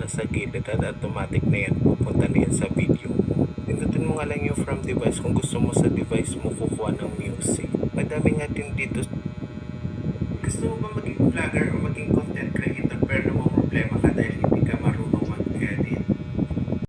Sa gilid at automatic na yan, pupunta na yan sa video mo. Pindutin mo nga lang yung from device kung gusto mo sa device mo kukuha ng music. Madami nga din dito. Gusto mo ba maging vlogger